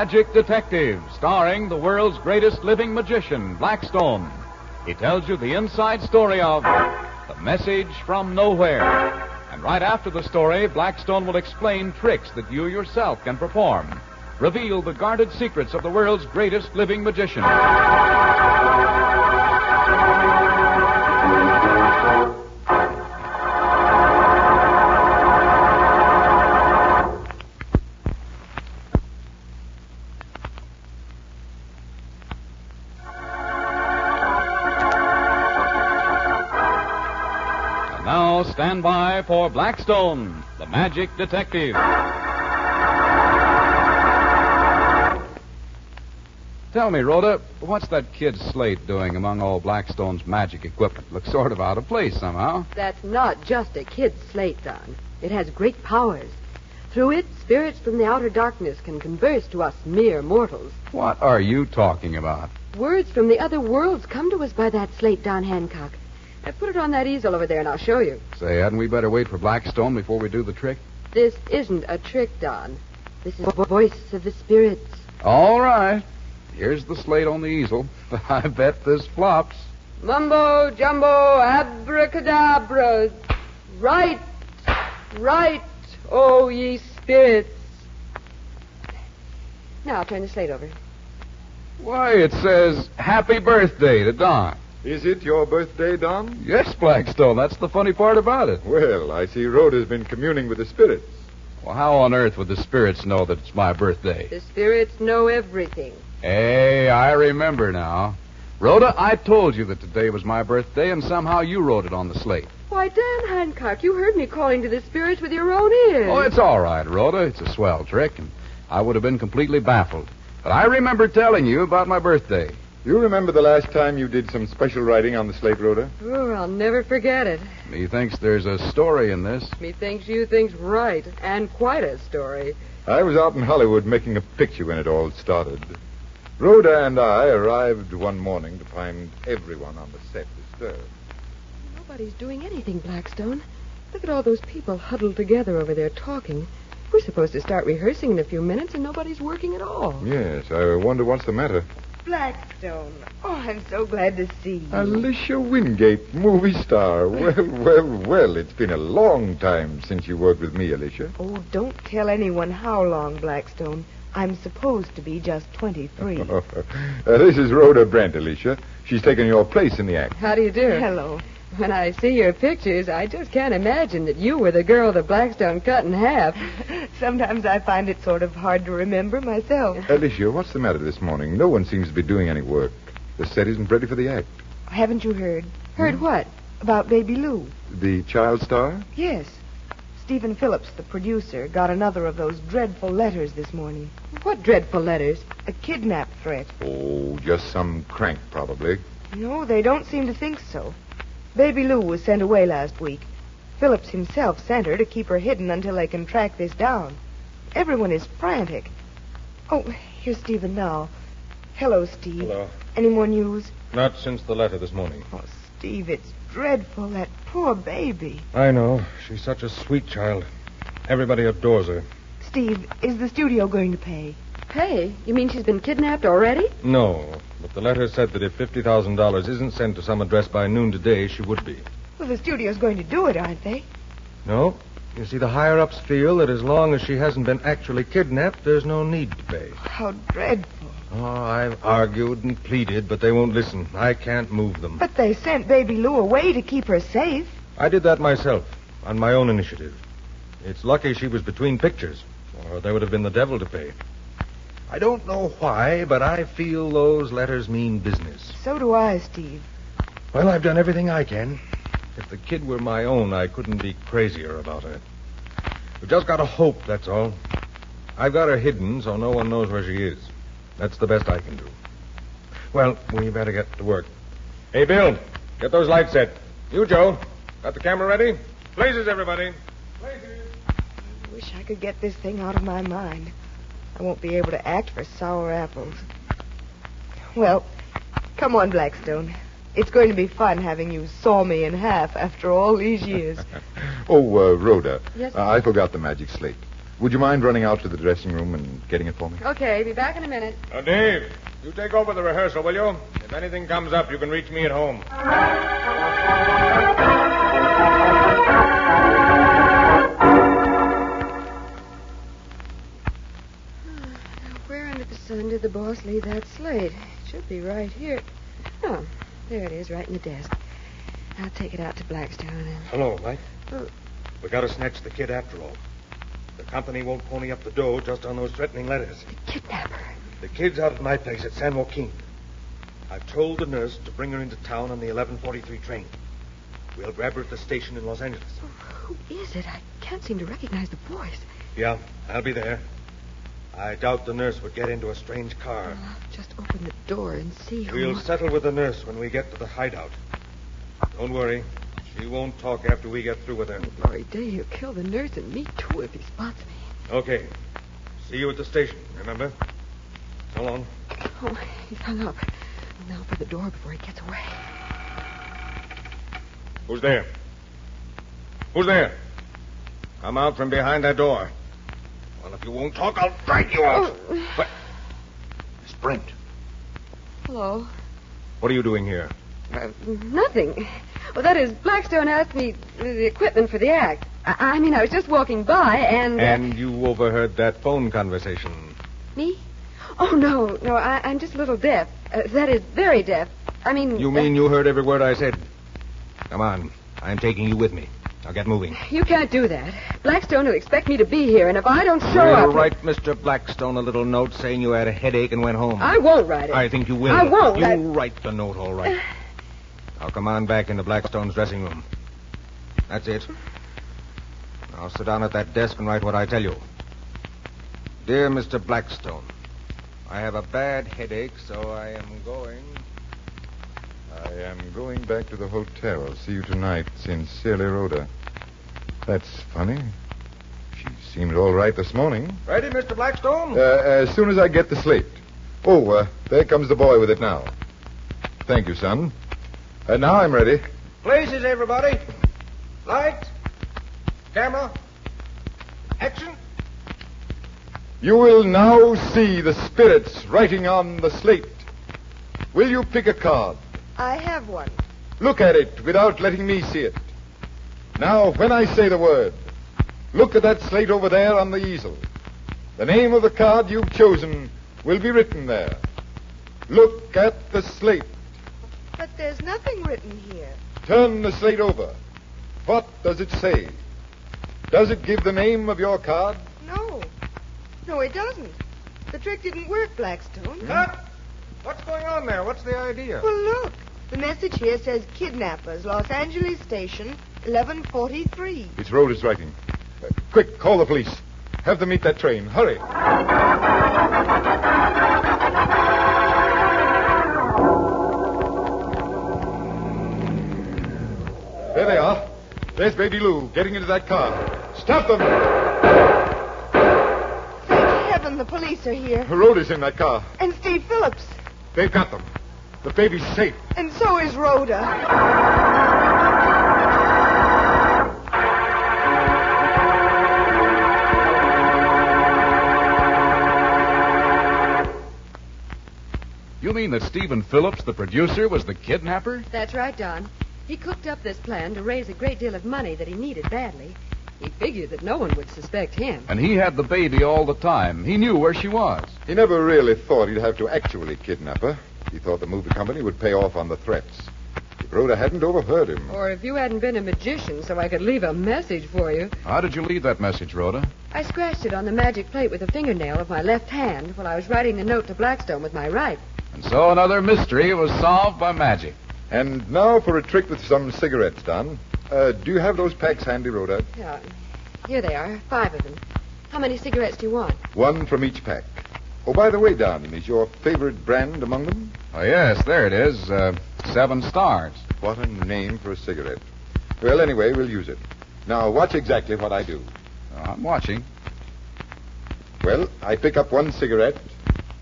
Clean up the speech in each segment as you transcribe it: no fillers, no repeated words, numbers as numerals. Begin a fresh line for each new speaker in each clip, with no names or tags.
Magic Detective, starring the world's greatest living magician, Blackstone. He tells you the inside story of The Message from Nowhere. And right after the story, Blackstone will explain tricks that you yourself can perform. Reveal the guarded secrets of the world's greatest living magician. Now stand by for Blackstone, the Magic Detective. Tell me, Rhoda, what's that kid Slate doing among all Blackstone's magic equipment? Looks sort of out of place somehow.
That's not just a kid's slate, Don. It has great powers. Through it, spirits from the outer darkness can converse to us mere mortals.
What are you talking about?
Words from the other worlds come to us by that slate, Don Hancock. I put it on that easel over there, and I'll show you.
Say, hadn't we better wait for Blackstone before we do the trick?
This isn't a trick, Don. This is the voice of the spirits.
All right. Here's the slate on the easel. I bet this flops.
Mumbo, jumbo, abracadabra. Right, oh ye spirits. Now I'll turn the slate over.
Why, it says, Happy Birthday to Don.
Is it your birthday, Don?
Yes, Blackstone. That's the funny part about it.
Well, I see Rhoda's been communing with the spirits.
Well, how on earth would the spirits know that it's my birthday?
The spirits know everything.
Hey, I remember now. Rhoda, I told you that today was my birthday, and somehow you wrote it on the slate.
Why, Dan Hancock, you heard me calling to the spirits with your own ears.
Oh, it's all right, Rhoda. It's a swell trick, and I would have been completely baffled. But I remember telling you about my birthday.
You remember the last time you did some special writing on the slate, Rhoda?
Oh, I'll never forget it.
Methinks there's a story in this.
Methinks you think's right, and quite a story.
I was out in Hollywood making a picture when it all started. Rhoda and I arrived one morning to find everyone on the set disturbed.
Nobody's doing anything, Blackstone. Look at all those people huddled together over there talking. We're supposed to start rehearsing in a few minutes, and nobody's working at all.
Yes, I wonder what's the matter.
Blackstone. Oh, I'm so glad to see you.
Alicia Wingate, movie star. Well, it's been a long time since you worked with me, Alicia.
Oh, don't tell anyone how long, Blackstone. I'm supposed to be just 23.
This is Rhoda Brent, Alicia. She's taken your place in the act.
How do you do?
Hello.
When I see your pictures, I just can't imagine that you were the girl that Blackstone cut in half.
Sometimes I find it sort of hard to remember myself.
Alicia, what's the matter this morning? No one seems to be doing any work. The set isn't ready for the act.
Haven't you heard?
Heard what?
About Baby Lou.
The child star?
Yes. Stephen Phillips, the producer, got another of those dreadful letters this morning.
What dreadful letters?
A kidnap threat.
Oh, just some crank, probably.
No, they don't seem to think so. Baby Lou was sent away last week. Phillips himself sent her to keep her hidden until they can track this down. Everyone is frantic. Oh, here's Stephen now. Hello, Steve.
Hello.
Any more news?
Not since the letter this morning.
Oh, Steve, it's dreadful. That poor baby.
I know. She's such a sweet child. Everybody adores her.
Steve, is the studio going to pay?
Hey, you mean she's been kidnapped already?
No, but the letter said that if $50,000 isn't sent to some address by noon today, she would be.
Well, the studio's going to do it, aren't they?
No. You see, the higher-ups feel that as long as she hasn't been actually kidnapped, there's no need to pay.
How dreadful.
Oh, I've argued and pleaded, but they won't listen. I can't move them.
But they sent Baby Lou away to keep her safe.
I did that myself, on my own initiative. It's lucky she was between pictures, or there would have been the devil to pay. I don't know why, but I feel those letters mean business.
So do I, Steve.
Well, I've done everything I can. If the kid were my own, I couldn't be crazier about her. We've just got to hope, that's all. I've got her hidden so no one knows where she is. That's the best I can do. Well, we better get to work. Hey, Bill, get those lights set. You, Joe, got the camera ready? Blazes, everybody. Blazes.
I wish I could get this thing out of my mind. I won't be able to act for sour apples. Well, come on, Blackstone. It's going to be fun having you saw me in half after all these years.
Oh, Rhoda.
Yes, sir?
I forgot the magic slate. Would you mind running out to the dressing room and getting it for me?
Okay, be back in a minute.
Now, Dave, you take over the rehearsal, will you? If anything comes up, you can reach me at home.
Where under the sun did the boss leave that slate? It should be right here. Oh, there it is, right in the desk. I'll take it out to Blackstone and...
Hello, Mike.
Oh.
We got to snatch the kid after all. The company won't pony up the dough just on those threatening letters.
The kidnapper.
The kid's out at my place at San Joaquin. I've told the nurse to bring her into town on the 11:43 train. We'll grab her at the station in Los Angeles.
Oh, who is it? I can't seem to recognize the voice.
Yeah, I'll be there. I doubt the nurse would get into a strange car.
Well, I'll just open the door and see who...
We'll settle with the nurse when we get to the hideout. Don't worry. She won't talk after we get through with her.
Glory day, he'll kill the nurse and me, too, if he spots me.
Okay. See you at the station, remember? So long.
Oh, he's hung up. Now for the door before he gets away.
Who's there? Who's there? Come out from behind that door. Well, if you won't talk, I'll drag you out.
Oh.
But... Miss Brent.
Hello.
What are you doing here?
Nothing. Well, that is, Blackstone asked me the equipment for the act. I mean, I was just walking by and...
And you overheard that phone conversation.
Me? Oh, no. I'm just a little deaf. That is, very deaf. I mean...
You mean you heard every word I said? Come on. I'm taking you with me. Now get moving.
You can't do that. Blackstone will expect me to be here, and if I don't show
We'll
up...
write Mr. Blackstone a little note saying you had a headache and went home.
I won't write it.
I think you will.
I won't.
You write the note, all right. Now come on back into Blackstone's dressing room. That's it. I'll sit down at that desk and write what I tell you. Dear Mr. Blackstone, I have a bad headache, so I am going
back to the hotel. I'll see you tonight. Sincerely, Rhoda. That's funny. She seemed all right this morning.
Ready, Mr. Blackstone?
As soon as I get the slate. Oh, there comes the boy with it now. Thank you, son. Now I'm ready.
Places, everybody. Lights. Camera. Action.
You will now see the spirits writing on the slate. Will you pick a card?
I have one.
Look at it without letting me see it. Now, when I say the word, look at that slate over there on the easel. The name of the card you've chosen will be written there. Look at the slate.
But there's nothing written here.
Turn the slate over. What does it say? Does it give the name of your card?
No. No, it doesn't. The trick didn't work, Blackstone.
Cut! What's going on there? What's the idea?
Well, look. The message here says kidnappers, Los Angeles Station, 11:43.
It's Rhoda's writing. Quick, call the police. Have them meet that train. Hurry. There they are. There's Baby Lou getting into that car. Stop them!
Thank heaven the police are here.
Rhoda's in that car.
And Steve Phillips.
They've got them. The baby's safe.
And so is Rhoda.
You mean that Stephen Phillips, the producer, was the kidnapper?
That's right, Don. He cooked up this plan to raise a great deal of money that he needed badly. He figured that no one would suspect him.
And he had the baby all the time. He knew where she was.
He never really thought he'd have to actually kidnap her. He thought the movie company would pay off on the threats. If Rhoda hadn't overheard him.
Or if you hadn't been a magician so I could leave a message for you.
How did you leave that message, Rhoda?
I scratched it on the magic plate with a fingernail of my left hand while I was writing the note to Blackstone with my right.
And so another mystery was solved by magic.
And now for a trick with some cigarettes, Don. Do you have those packs handy, Rhoda?
Yeah, here they are, 5 of them. How many cigarettes do you want?
1 from each pack. Oh, by the way, Don, is your favorite brand among them?
Oh, yes, there it is. 7 stars.
What a name for a cigarette. Well, anyway, we'll use it. Now, watch exactly what I do.
Oh, I'm watching.
Well, I pick up 1 cigarette,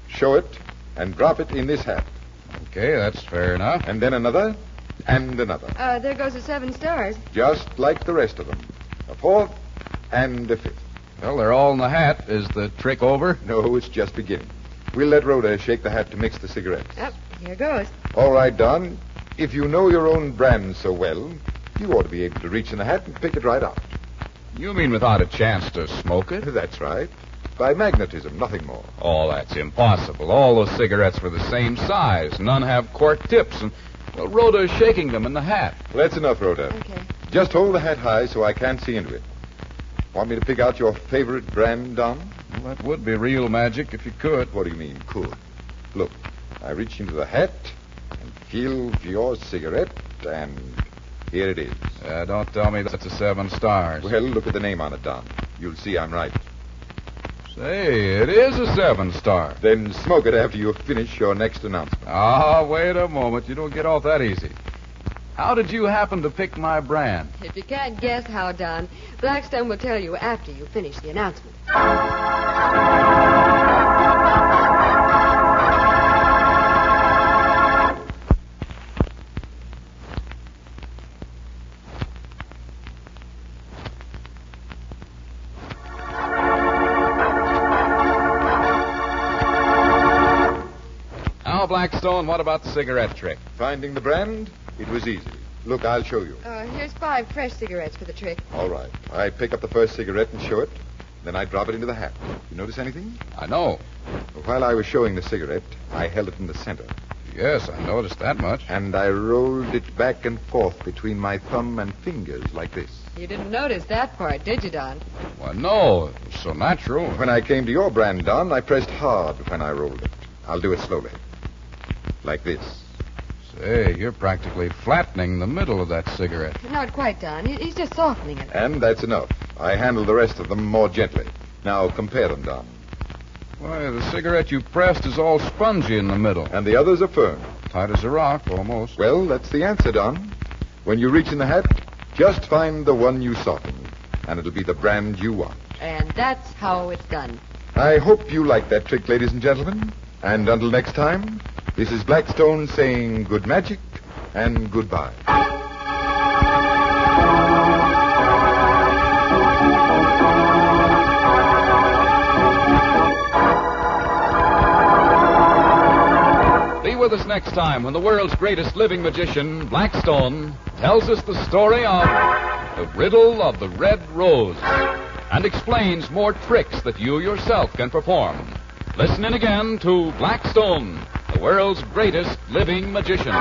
show it, and drop it in this hat.
Okay, that's fair enough.
And then another, and another.
There goes the 7 stars.
Just like the rest of them. A 4th and a 5th.
Well, they're all in the hat. Is the trick over?
No, it's just beginning. We'll let Rhoda shake the hat to mix the cigarettes.
Yep, here goes.
All right, Don. If you know your own brand so well, you ought to be able to reach in the hat and pick it right out.
You mean without a chance to smoke it?
That's right. By magnetism, nothing more.
Oh, that's impossible. All those cigarettes were the same size. None have cork tips, and well, Rhoda is shaking them in the hat.
Well, that's enough, Rhoda.
Okay.
Just hold the hat high so I can't see into it. Want me to pick out your favorite brand, Don?
Well, that would be real magic if you could.
What do you mean, could? Look, I reach into the hat and feel for your cigarette, and here it is.
Don't tell me that's a 7 stars.
Well, look at the name on it, Don. You'll see I'm right.
Say, it is a 7 star.
Then smoke it after you finish your next announcement.
Ah, wait a moment. You don't get off that easy. How did you happen to pick my brand?
If you can't guess how, Don, Blackstone will tell you after you finish the announcement.
Now, Blackstone, what about the cigarette trick?
Finding the brand? It was easy. Look, I'll show you.
Here's 5 fresh cigarettes for the trick.
All right. I pick up the first cigarette and show it. Then I drop it into the hat. You notice anything?
I know.
While I was showing the cigarette, I held it in the center.
Yes, I noticed that much.
And I rolled it back and forth between my thumb and fingers like this.
You didn't notice that part, did you, Don?
Well, no. It was so natural.
When I came to your brand, Don, I pressed hard when I rolled it. I'll do it slowly. Like this.
Say, you're practically flattening the middle of that cigarette.
Not quite, Don. He's just softening it.
And that's enough. I handle the rest of them more gently. Now compare them, Don.
Why, the cigarette you pressed is all spongy in the middle.
And the others are firm.
Tight as a rock, almost.
Well, that's the answer, Don. When you reach in the hat, just find the one you soften, and it'll be the brand you want.
And that's how it's done.
I hope you like that trick, ladies and gentlemen. And until next time, this is Blackstone saying good magic and goodbye.
Be with us next time when the world's greatest living magician, Blackstone, tells us the story of the riddle of the red rose and explains more tricks that you yourself can perform. Listen in again to Blackstone, the world's greatest living magician.